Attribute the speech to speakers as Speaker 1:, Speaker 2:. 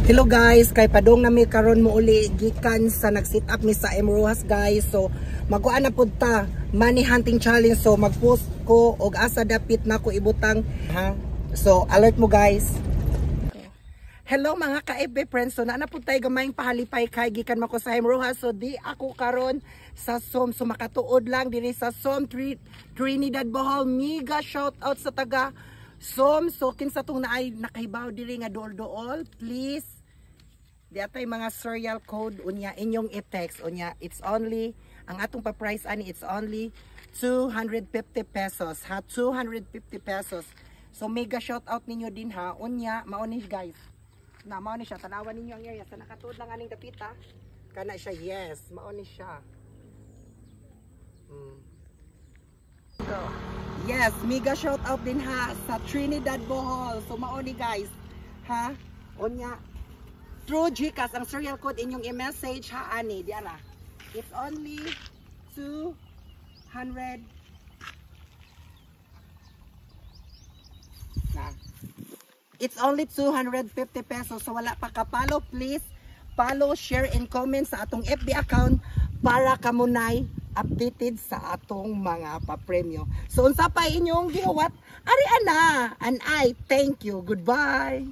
Speaker 1: Hello guys, kay padong na mi karon mo uli gikan sa nag-sit up mi sa Emrohas guys. So magkuan na pud ta money hunting challenge. So mag-post ko og asa dapit na ko ibutang ha. So alert mo guys. Hello mga ka-FB friends. So naana pud tay gamayng pahalipay kay gikan mako sa Emrohas. So di ako karon sa SOM. So makatuod lang diri sa SOM Trinidad Bohol. Mega shout out sa taga SOM. So kinsa tong naay nakahibaw diri nga dool-dool, please di atay mga serial code unya inyong i-text unya. It's only ang atong pa-price ani, it's only 250 pesos ha, 250 pesos. So mega shout out ninyo din ha unya. Mao ni guys na mao ni siya, tanawan ninyo ang area sa nakatuod lang aning dapita kana siya. Yes, mao ni siya. So yes, mega shout out din ha sa Trinidad Bohol. So mao ni guys ha unya through GCash ang serial code inyong i-message ha ani diara. It's only 200 na. It's only 250 pesos. So wala pa ka-follow, please follow, share and comment sa atong FB account para kamunay updated sa atong mga pa-premyo. So unsa pa inyong gihuwat? Ari ana and I thank you. Goodbye.